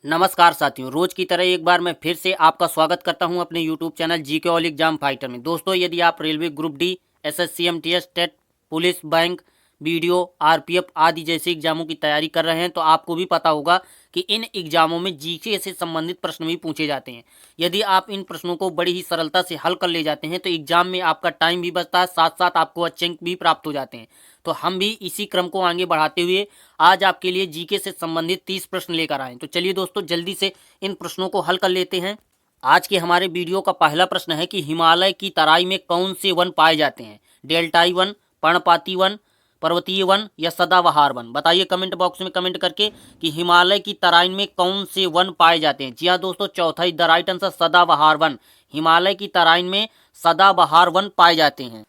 नमस्कार साथियों, रोज की तरह एक बार मैं फिर से आपका स्वागत करता हूं अपने YouTube channel GK all exam fighter में। दोस्तों, यदि आप railway group D, SSC, MTS, TET, police, bank, BDO, RPF आदि जैसे एग्जामों की तैयारी कर रहे हैं तो आपको भी पता होगा कि इन एग्जामों में जीके से संबंधित प्रश्न भी पूछे जाते हैं। यदि आप इन प्रश्नों को बड़ी ही सरलता से हल कर ले जाते हैं तो एग्जाम में आपका टाइम भी बचता है, साथ साथ आपको अच्छे अंक भी प्राप्त हो जाते हैं। तो हम भी इसी क्रम को आगे बढ़ाते हुए आज आपके लिए जीके से संबंधित 30 प्रश्न लेकर आए। तो चलिए दोस्तों, जल्दी से इन प्रश्नों को हल कर लेते हैं। आज के हमारे वीडियो का पहला प्रश्न है कि हिमालय की तराई में कौन से वन पाए जाते हैं? डेल्टाई वन, पर्णपाती वन, पर्वतीय वन या सदाबहार वन? बताइए कमेंट बॉक्स में कमेंट करके कि हिमालय की तराई में कौन से वन पाए जाते हैं। जी हाँ दोस्तों, चौथा द राइट आंसर सदाबहार वन। हिमालय की तराई में सदाबहार वन पाए जाते हैं।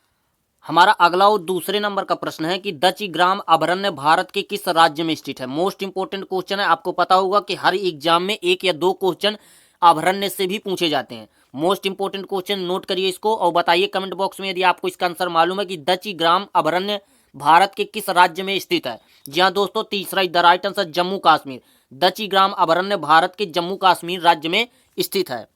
हमारा अगला और दूसरे नंबर का प्रश्न है कि दचिग्राम अभयारण्य भारत के किस राज्य में स्थित है? मोस्ट इंपोर्टेंट क्वेश्चन है। आपको पता होगा कि हर एग्जाम में एक या दो क्वेश्चन अभयारण्य से भी पूछे जाते हैं। मोस्ट इंपोर्टेंट क्वेश्चन नोट करिए इसको और बताइए कमेंट बॉक्स में यदि आपको इसका आंसर मालूम है कि दचिग्राम अभयारण्य भारत के किस राज्य में स्थित है। जी हाँ दोस्तों, तीसरा the right answer Jammu Kashmir. Dachigam अभयारण्य भारत के जम्मू कश्मीर राज्य में स्थित है।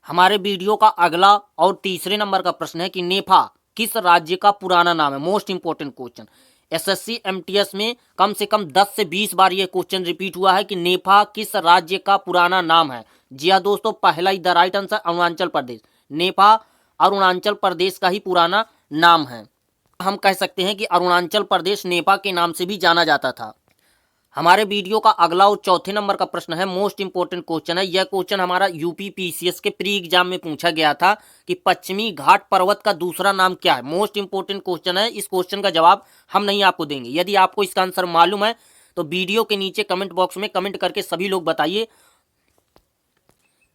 हमारे वीडियो का अगला और तीसरे नंबर का प्रश्न है कि नेफा किस राज्य का पुराना नाम है? Most important question. SSC MTS में कम से कम 10 से 20 बार यह क्वेश्चन रिपीट हुआ है कि नेफा किस राज्य का पुराना नाम है। जी हाँ दोस्तों, पहला ही the right answer Arunachal Pradesh. नेफा अरुणाचल प्रदेश का ही पुराना नाम है। हम कह सकते हैं कि अरुणाचल प्रदेश नेपा के नाम से भी जाना जाता था। हमारे वीडियो का अगला और चौथे नंबर का प्रश्न है, मोस्ट इंपोर्टेंट क्वेश्चन है। यह क्वेश्चन हमारा यूपी पीसीएस के प्री एग्जाम में पूछा गया था कि पश्चिमी घाट पर्वत का दूसरा नाम क्या है? मोस्ट इंपोर्टेंट क्वेश्चन है। इस क्वेश्चन का जवाब हम नहीं आपको देंगे। यदि आपको इसका आंसर मालूम है तो वीडियो के नीचे कमेंट बॉक्स में कमेंट करके सभी लोग बताइए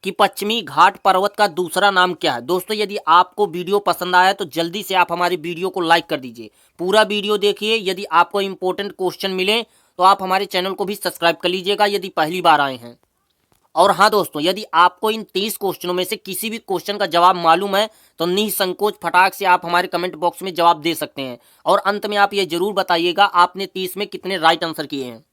कि पश्चिमी घाट पर्वत का दूसरा नाम क्या है। दोस्तों, यदि आपको वीडियो पसंद आया तो जल्दी से आप हमारी वीडियो को लाइक कर दीजिए। पूरा वीडियो देखिए। यदि आपको इंपॉर्टेंट क्वेश्चन मिले तो आप हमारे चैनल को भी सब्सक्राइब कर लीजिएगा यदि पहली बार आए हैं। और हाँ दोस्तों, यदि आपको इन 30 क्वेश्चनों में से किसी भी क्वेश्चन का जवाब मालूम है तो निसंकोच फटाक से आप हमारे कमेंट बॉक्स में जवाब दे सकते हैं। और अंत में आप ये जरूर बताइएगा आपने 30 में कितने राइट आंसर किए हैं।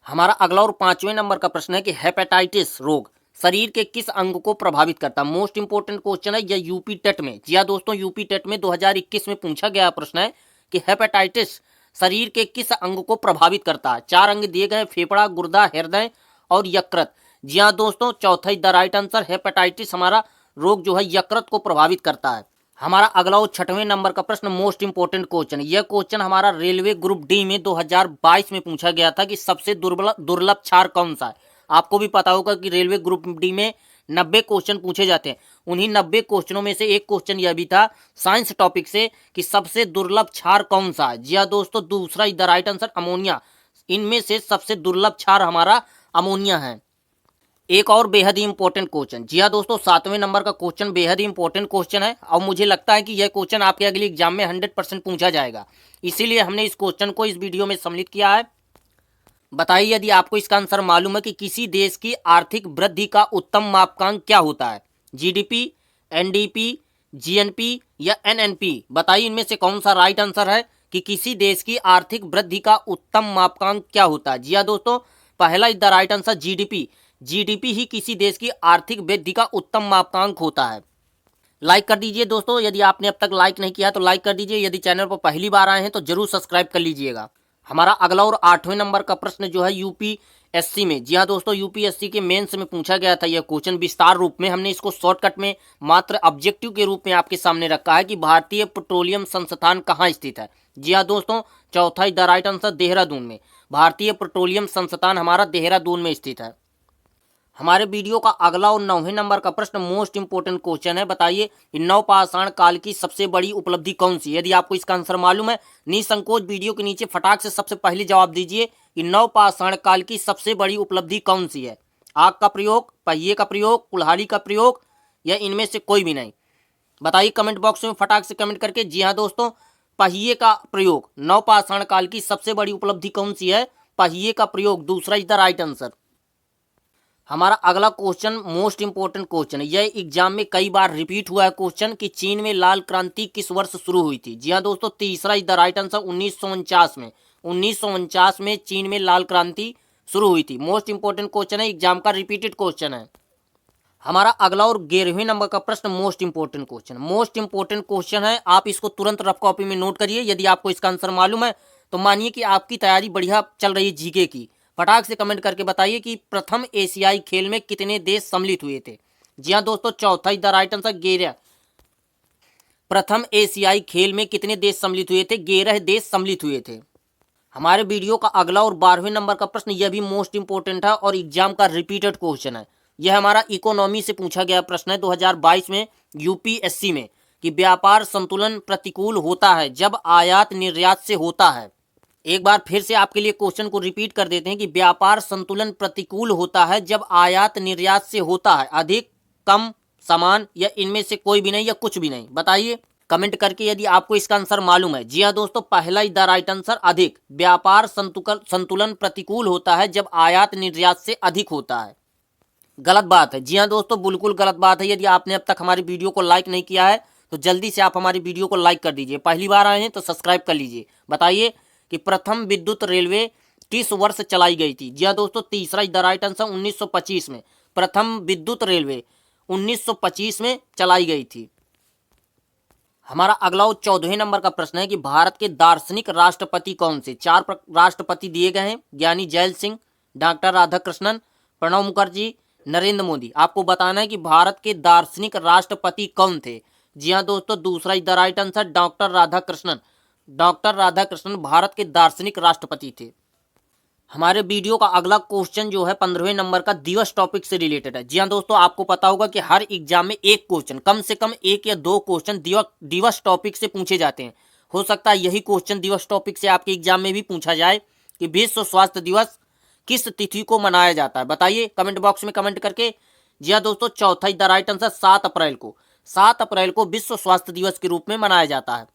हमारा अगला और पांचवें नंबर का प्रश्न है कि हेपेटाइटिस रोग शरीर के किस अंग को प्रभावित करता है? मोस्ट इंपोर्टेंट क्वेश्चन है। यह यूपी टेट में, जी हाँ दोस्तों, यूपी टेट में 2021 में पूछा गया प्रश्न है कि हेपेटाइटिस शरीर के किस अंग को प्रभावित करता है। 4 अंग दिए गए, फेफड़ा, गुर्दा, हृदय और यकृत। जी हाँ दोस्तों, चौथा द राइट आंसर हेपेटाइटिस हमारा रोग जो है यकृत को प्रभावित करता है। हमारा अगला और छठवें नंबर का प्रश्न मोस्ट इंपोर्टेंट क्वेश्चन। यह क्वेश्चन हमारा रेलवे ग्रुप डी में 2022 में पूछा गया था कि सबसे दुर्लभ क्षार कौन सा है। आपको भी पता होगा कि रेलवे ग्रुप डी में 90 क्वेश्चन पूछे जाते हैं। उन्हीं 90 क्वेश्चनों में से एक क्वेश्चन यह भी था साइंस टॉपिक से कि सबसे दुर्लभ क्षार कौन सा है। जी हाँ दोस्तों, दूसरा द राइट आंसर अमोनिया। इनमें से सबसे दुर्लभ क्षार हमारा अमोनिया है। एक और बेहद ही इंपॉर्टेंट क्वेश्चन। जी हाँ दोस्तों, 7वें नंबर का क्वेश्चन बेहद ही इंपॉर्टेंट क्वेश्चन है और मुझे लगता है कि यह क्वेश्चन आपके अगले एग्जाम में 100% पूछा जाएगा। इसीलिए हमने इस क्वेश्चन को इस वीडियो में सम्मिलित किया है। बताइए यदि आपको इसका आंसर मालूम है कि किसी देश की आर्थिक वृद्धि का उत्तम मापकांक क्या होता है? जीडीपी, एनडीपी, जीएनपी या एनएनपी? बताइए इनमें से कौन सा राइट आंसर है कि किसी देश की आर्थिक वृद्धि का उत्तम मापकांक क्या होता है। जी हाँ दोस्तों, पहला the right answer GDP. GDP ही किसी देश की आर्थिक वृद्धि का उत्तम मापकांक होता है। लाइक कर दीजिए दोस्तों, यदि आपने अब तक लाइक नहीं किया तो लाइक कर दीजिए। यदि चैनल पर पहली बार आए हैं तो जरूर सब्सक्राइब कर लीजिएगा। हमारा अगला और 8वें नंबर का प्रश्न जो है यूपीएससी में, जी हाँ दोस्तों, यूपीएससी के मेंस में पूछा गया था। यह क्वेश्चन विस्तार रूप में हमने इसको शॉर्टकट में मात्र ऑब्जेक्टिव के रूप में आपके सामने रखा है कि भारतीय पेट्रोलियम संस्थान कहाँ स्थित है। जी हाँ दोस्तों, चौथा द राइट आंसर देहरादून में। भारतीय पेट्रोलियम संस्थान हमारा देहरादून में स्थित है। हमारे वीडियो का अगला और 9वें नंबर का प्रश्न मोस्ट इंपोर्टेंट क्वेश्चन है। बताइए नवपाषाण काल की सबसे बड़ी उपलब्धि कौन सी? यदि आपको इसका आंसर मालूम है निसंकोच वीडियो के नीचे फटाक से सबसे पहले जवाब दीजिए कि नवपाषाण काल की सबसे बड़ी उपलब्धि कौन सी है? आग का प्रयोग, पहिए का प्रयोग, कुल्हाड़ी का प्रयोग या इनमें से कोई भी नहीं? बताइए कमेंट बॉक्स में फटाक से कमेंट करके। जी हाँ दोस्तों, पहिए का प्रयोग नवपाषाण काल की सबसे बड़ी उपलब्धि कौन सी है? पहिए का प्रयोग, दूसरा इज द राइट आंसर। हमारा अगला क्वेश्चन मोस्ट इंपोर्टेंट क्वेश्चन है। यह एग्जाम में कई बार रिपीट हुआ है क्वेश्चन कि चीन में लाल क्रांति किस वर्ष शुरू हुई थी। जी हाँ दोस्तों, तीसरा इज द राइट आंसर 1949 में। 1949 में चीन में लाल क्रांति शुरू हुई थी। मोस्ट इंपोर्टेंट क्वेश्चन है, एग्जाम का रिपीटेड क्वेश्चन है। हमारा अगला और 11वें नंबर का प्रश्न मोस्ट इंपोर्टेंट क्वेश्चन है। आप इसको तुरंत रफ कॉपी में नोट करिए। यदि आपको इसका आंसर मालूम है तो मानिए कि आपकी तैयारी बढ़िया चल रही है जीके की। फटाक से कमेंट करके बताइए कि प्रथम एशियाई खेल में कितने देश सम्मिलित हुए थे। जी हाँ दोस्तों, चौथा इज द राइट आंसर 11। प्रथम एशियाई खेल में कितने देश सम्मिलित हुए थे? 11 देश सम्मिलित हुए थे। हमारे वीडियो का अगला और 12वें नंबर का प्रश्न, यह भी मोस्ट इंपोर्टेंट है और एग्जाम का रिपीटेड क्वेश्चन है। यह हमारा इकोनॉमी से पूछा गया प्रश्न है 2022 में यूपीएससी में, कि व्यापार संतुलन प्रतिकूल होता है जब आयात निर्यात से होता है। एक बार फिर से आपके लिए क्वेश्चन को रिपीट कर देते हैं कि व्यापार संतुलन प्रतिकूल होता है जब आयात निर्यात से होता है। अधिक, कम, समान या इनमें से कोई भी नहीं या कुछ भी नहीं? बताइए कमेंट करके यदि आपको इसका आंसर मालूम है। जी हाँ दोस्तों, पहला इज द राइट आंसर, अधिक। व्यापार संतुलन प्रतिकूल होता है जब आयात निर्यात से अधिक होता है। गलत बात है। जी हाँ दोस्तों, बिल्कुल गलत बात है। यदि आपने अब तक हमारी वीडियो को लाइक नहीं किया है तो जल्दी से आप हमारी वीडियो को लाइक कर दीजिए। पहली बार आए हैं तो सब्सक्राइब कर लीजिए। बताइए कि प्रथम विद्युत रेलवे किस वर्ष चलाई गई थी? जी हाँ दोस्तों, तीसरा इज द राइट आंसर 1925 में। प्रथम विद्युत रेलवे 1925 में चलाई गई थी। हमारा अगला और 14वें नंबर का प्रश्न है कि भारत के दार्शनिक राष्ट्रपति कौन से? 4 राष्ट्रपति दिए गए हैं, ज्ञानी जैल सिंह, डॉक्टर राधाकृष्णन, प्रणब मुखर्जी, नरेंद्र मोदी। आपको बताना है कि भारत के दार्शनिक राष्ट्रपति कौन थे। जी हाँ दोस्तों, दूसरा is the right answer, doctor Radhakrishnan. Doctor Radhakrishnan Bharat के दार्शनिक राष्ट्रपति थे। हमारे वीडियो का अगला क्वेश्चन जो है 15वें नंबर का दिवस टॉपिक से रिलेटेड है। जी हाँ दोस्तों, आपको पता होगा कि हर एग्जाम में एक क्वेश्चन, कम से कम 1 या 2 क्वेश्चन दिवस टॉपिक से पूछे जाते हैं। हो सकता है यही क्वेश्चन दिवस टॉपिक से आपके एग्जाम में भी पूछा जाए कि विश्व स्वास्थ्य दिवस किस तिथि को मनाया जाता है? बताइए कमेंट बॉक्स में कमेंट करके। जी हाँ दोस्तों, चौथा द राइट आंसर 7 अप्रैल को। 7 अप्रैल को विश्व स्वास्थ्य दिवस के रूप में मनाया जाता है।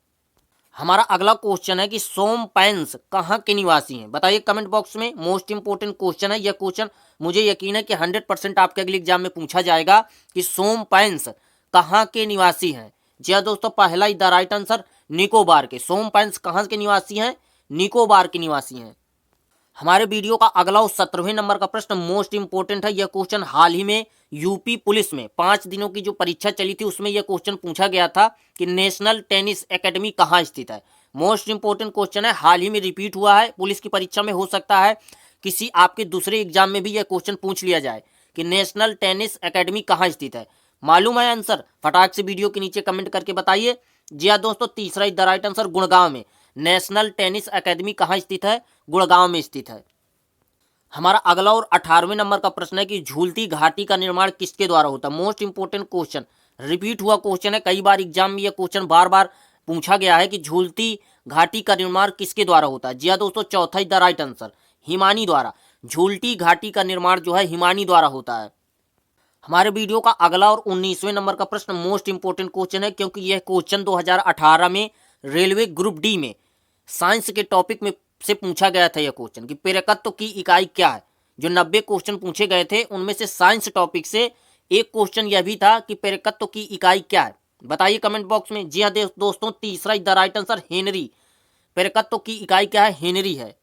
हमारा अगला क्वेश्चन है कि सोमपैंस कहाँ के निवासी हैं? बताइए कमेंट बॉक्स में। मोस्ट इंपोर्टेंट क्वेश्चन है यह क्वेश्चन। मुझे यकीन है कि 100% आपके अगले एग्जाम में पूछा जाएगा कि सोमपैंस कहाँ के निवासी हैं। जी हाँ दोस्तों, पहला is the right answer, Nicobar के। सोमपैंस कहाँ के निवासी हैं? निकोबार के निवासी हैं। हमारे वीडियो का अगला और 17वें नंबर का प्रश्न मोस्ट इंपोर्टेंट है। यह क्वेश्चन हाल ही में यूपी पुलिस में 5 दिनों की जो परीक्षा चली थी उसमें यह क्वेश्चन पूछा गया था कि नेशनल टेनिस एकेडमी कहाँ स्थित है। मोस्ट इंपोर्टेंट क्वेश्चन है, हाल ही में रिपीट हुआ है पुलिस की परीक्षा में। हो सकता है किसी आपके दूसरे एग्जाम में भी यह क्वेश्चन पूछ लिया जाए कि नेशनल टेनिस एकेडमी कहाँ स्थित है। मालूम है आंसर? फटाक से वीडियो के नीचे कमेंट करके बताइए। जी हाँ दोस्तों, तीसरा is the right answer, Gurgaon में। नेशनल टेनिस एकेडमी कहाँ स्थित है? गुड़गांव में स्थित है। हमारा अगला और 18वें नंबर का प्रश्न है कि झूलती घाटी का निर्माण किसके द्वारा होता है? मोस्ट इंपोर्टेंट क्वेश्चन, रिपीट हुआ क्वेश्चन है। कई बार एग्जाम में यह क्वेश्चन बार बार पूछा गया है कि झूलती घाटी का निर्माण किसके द्वारा होता है। जी हाँ दोस्तों, चौथा is the right answer, Himani द्वारा। झूलती घाटी का निर्माण जो है हिमानी द्वारा होता है। हमारे वीडियो का अगला और 19वें नंबर का प्रश्न मोस्ट इंपोर्टेंट क्वेश्चन है, क्योंकि यह क्वेश्चन 2018 में रेलवे ग्रुप डी में साइंस के टॉपिक में से पूछा गया था। यह क्वेश्चन कि प्रेरकत्व की इकाई क्या है। जो 90 क्वेश्चन पूछे गए थे उनमें से साइंस टॉपिक से एक क्वेश्चन यह भी था कि प्रेरकत्व की इकाई क्या है। बताइए कमेंट बॉक्स में। जी हाँ दोस्तों, तीसरा is the right answer, henry. प्रेरकत्व की इकाई क्या है? हेनरी है।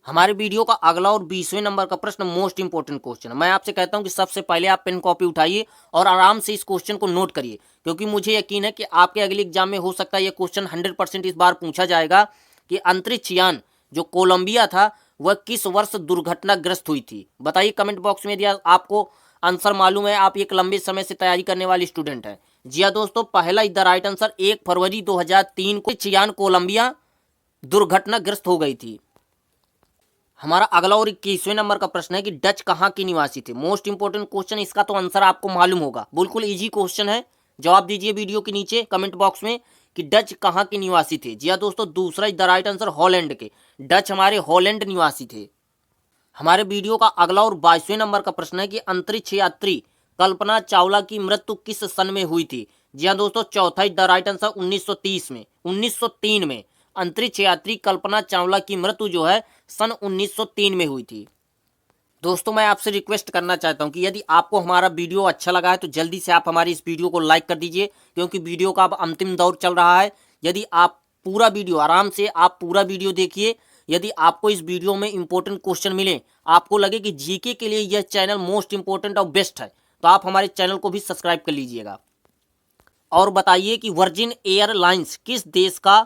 हमारे वीडियो का अगला और 20वें नंबर का प्रश्न मोस्ट इंपोर्टेंट क्वेश्चन है। मैं आपसे कहता हूं कि सबसे पहले आप पेन कॉपी उठाइए और आराम से इस क्वेश्चन को नोट करिए, क्योंकि मुझे यकीन है कि आपके अगले एग्जाम में हो सकता है यह क्वेश्चन 100% इस बार पूछा जाएगा कि अंतरिक्ष यान जो कोलंबिया था वह किस वर्ष दुर्घटनाग्रस्त हुई थी। बताइए कमेंट बॉक्स में यदि आपको आंसर मालूम है, आप एक लंबे समय से तैयारी करने वाले स्टूडेंट हैं। जी हाँ दोस्तों, पहला इज द राइट आंसर, 1 फरवरी 2003 को यान कोलंबिया दुर्घटनाग्रस्त हो गई थी। हमारा अगला और 21वें नंबर का प्रश्न है कि डच कहाँ के निवासी थे। मोस्ट इंपोर्टेंट क्वेश्चन, इसका तो आंसर आपको मालूम होगा, बिल्कुल इजी क्वेश्चन है। जवाब दीजिए वीडियो के नीचे कमेंट बॉक्स में कि डच कहाँ के निवासी थे। जी हाँ दोस्तों, दूसरा is the right answer, Holland के। डच हमारे हॉलैंड निवासी थे। हमारे वीडियो का अगला और 22वें नंबर का प्रश्न है कि अंतरिक्ष यात्री कल्पना चावला की मृत्यु किस सन में हुई थी। जी हाँ दोस्तों, चौथा इज द राइट आंसर, 1903 में अंतरिक्ष यात्री कल्पना चावला की मृत्यु जो है सन 1903 में हुई थी। दोस्तों, मैं आपसे रिक्वेस्ट करना चाहता हूं कि यदि आपको हमारा वीडियो अच्छा लगा है तो जल्दी से आप हमारी इस वीडियो को लाइक कर दीजिए, क्योंकि वीडियो का अब अंतिम दौर चल रहा है। यदि आप पूरा वीडियो आराम से आप पूरा वीडियो देखिए, यदि आपको इस वीडियो में इंपॉर्टेंट क्वेश्चन मिले, आपको लगे कि जीके के लिए यह चैनल मोस्ट इंपॉर्टेंट और बेस्ट है, तो आप हमारे चैनल को भी सब्सक्राइब कर लीजिएगा। और बताइए कि वर्जिन एयरलाइंस किस देश का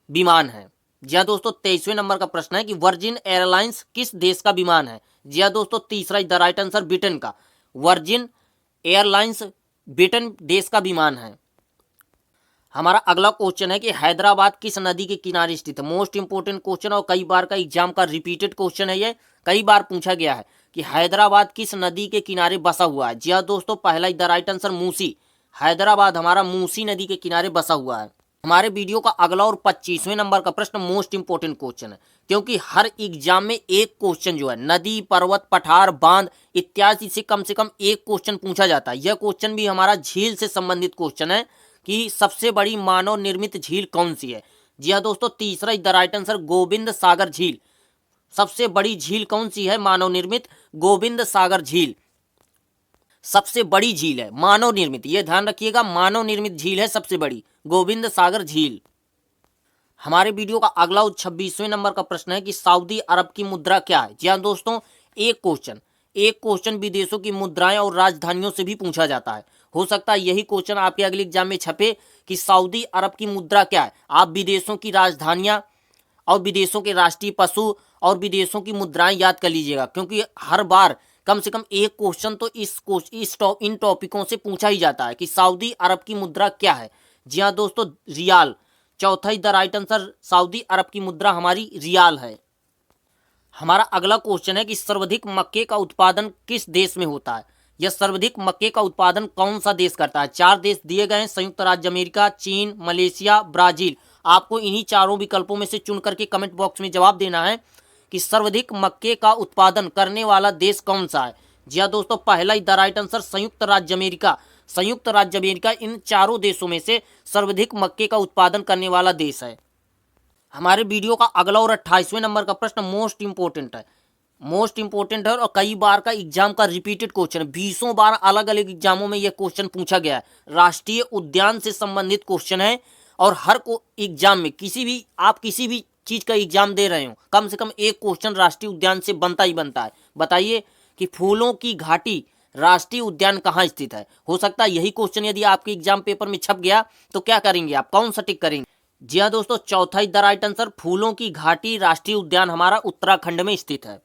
विमान है। जी हाँ दोस्तों, 23वें नंबर का प्रश्न है कि वर्जिन एयरलाइंस किस देश का विमान है। जी हाँ दोस्तों, तीसरा द राइट आंसर ब्रिटेन का। वर्जिन एयरलाइंस ब्रिटेन देश का विमान है। हमारा अगला क्वेश्चन है कि हैदराबाद किस नदी के किनारे स्थित है। मोस्ट इंपोर्टेंट क्वेश्चन और कई बार का एग्जाम का रिपीटेड क्वेश्चन है, ये कई बार पूछा गया है कि हैदराबाद किस नदी के किनारे बसा हुआ है। जी हाँ दोस्तों, पहला the right answer Musi. Hyderabad हमारा मूसी नदी के किनारे बसा हुआ है। हमारे वीडियो का अगला और 25वें नंबर का प्रश्न मोस्ट इंपोर्टेंट क्वेश्चन है, क्योंकि हर एग्जाम में एक क्वेश्चन जो है नदी, पर्वत, पठार, बांध इत्यादि से कम एक क्वेश्चन पूछा जाता है। यह क्वेश्चन भी हमारा झील से संबंधित क्वेश्चन है कि सबसे बड़ी मानव निर्मित झील कौन सी है। जी हाँ दोस्तों, तीसरा द राइट आंसर गोविंद सागर झील। सबसे बड़ी झील कौन सी है मानव निर्मित? गोविंद सागर झील सबसे बड़ी झील है मानव निर्मित, यह ध्यान रखिएगा, मानव निर्मित झील है सबसे बड़ी गोविंद सागर झील। हमारे वीडियो का अगला 26वें नंबर का प्रश्न है कि सऊदी अरब की मुद्रा क्या है। जी हाँ दोस्तों, एक क्वेश्चन विदेशों की मुद्राएं और राजधानियों से भी पूछा जाता है। हो सकता है यही क्वेश्चन आपके अगले एग्जाम में छपे कि सऊदी अरब की मुद्रा क्या है। आप विदेशों की राजधानियां और विदेशों के राष्ट्रीय पशु और विदेशों की मुद्राएं याद कर लीजिएगा, क्योंकि हर बार कम से कम एक क्वेश्चन तो इन टॉपिकों से पूछा ही जाता है कि सऊदी अरब की मुद्रा क्या है। जी हाँ दोस्तों, रियाल। चौथा द राइट आंसर, सऊदी अरब की मुद्रा हमारी रियाल है। हमारा अगला क्वेश्चन है कि सर्वाधिक मक्के का उत्पादन किस देश में होता है। यह सर्वाधिक मक्के का उत्पादन कौन सा देश करता है। 4 देश दिए गए हैं, संयुक्त राज्य अमेरिका, चीन, मलेशिया, ब्राजील। आपको इन्हीं चारों विकल्पों में से चुन करके कमेंट बॉक्स में जवाब देना है कि सर्वाधिक मक्के का उत्पादन करने वाला देश कौन सा है। जी हाँ दोस्तों, पहला द राइट आंसर संयुक्त राज्य अमेरिका। संयुक्त राज्य अमेरिका इन चारों देशों में से सर्वाधिक मक्के का उत्पादन करने वाला देश है। हमारे वीडियो का अगला और 28वें नंबर का प्रश्न मोस्ट इंपोर्टेंट है और कई बार का एग्जाम का रिपीटेड क्वेश्चन है। 20 बार अलग अलग एग्जामों में यह क्वेश्चन पूछा गया है। राष्ट्रीय उद्यान से संबंधित क्वेश्चन है और हर को एग्जाम में किसी भी चीज का एग्जाम दे रहे हो, कम से कम एक क्वेश्चन राष्ट्रीय उद्यान से बनता ही बनता है। बताइए कि फूलों की घाटी राष्ट्रीय उद्यान कहाँ स्थित है। हो सकता है यही क्वेश्चन यदि आपके एग्जाम पेपर में छप गया तो क्या करेंगे आप, कौन सा टिक करेंगे। जी हाँ दोस्तों, चौथा द राइट आंसर फूलों की घाटी राष्ट्रीय उद्यान हमारा उत्तराखंड में स्थित है।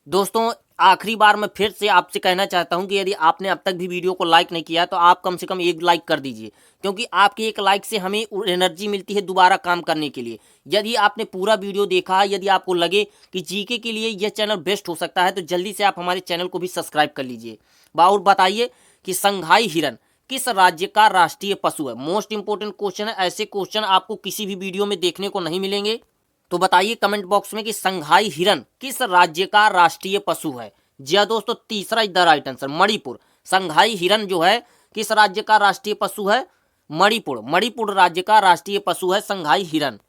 दोस्तों, आखिरी बार मैं फिर से आपसे कहना चाहता हूं कि यदि आपने अब तक भी वीडियो को लाइक नहीं किया तो आप कम से कम एक लाइक कर दीजिए, क्योंकि आपके एक लाइक से हमें एनर्जी मिलती है दोबारा काम करने के लिए। यदि आपने पूरा वीडियो देखा है, यदि आपको लगे कि जीके के लिए यह चैनल बेस्ट हो सकता है, तो जल्दी से आप हमारे चैनल को भी सब्सक्राइब कर लीजिए। और बताइए कि संघाई हिरन किस राज्य का राष्ट्रीय पशु है। मोस्ट इंपोर्टेंट क्वेश्चन है, ऐसे क्वेश्चन आपको किसी भी वीडियो में देखने को नहीं मिलेंगे। तो बताइए कमेंट बॉक्स में कि संघाई हिरन किस राज्य का राष्ट्रीय पशु है। जी हाँ दोस्तों, तीसरा द राइट आंसर मणिपुर। संघाई हिरन जो है किस राज्य का राष्ट्रीय पशु है? मणिपुर राज्य का राष्ट्रीय पशु है संघाई हिरन।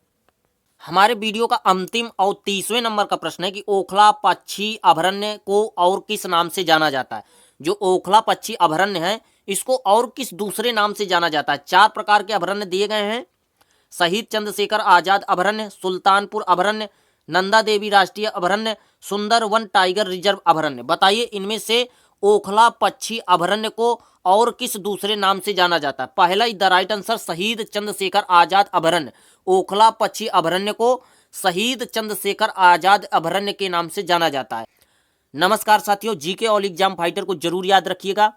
हमारे वीडियो का अंतिम और 30वें नंबर का प्रश्न है कि ओखला पक्षी अभयारण्य को और किस नाम से जाना जाता है। जो ओखला पक्षी अभयारण्य है इसको और किस दूसरे नाम से जाना जाता है। 4 प्रकार के अभयारण्य दिए गए हैं। शहीद चंद्रशेखर आजाद अभयारण्य, सुल्तानपुर अभयारण्य, नंदा देवी राष्ट्रीय अभयारण्य, सुंदरवन टाइगर रिजर्व अभयारण्य। बताइए इनमें से ओखला पक्षी अभयारण्य को और किस दूसरे नाम से जाना जाता है। पहला द राइट आंसर शहीद चंद्रशेखर आजाद अभयारण्य। ओखला पक्षी अभयारण्य को शहीद चंद्रशेखर आजाद अभयारण्य के नाम से जाना जाता है। नमस्कार साथियों, जीके ऑल एग्जाम फाइटर को जरूर याद रखिएगा।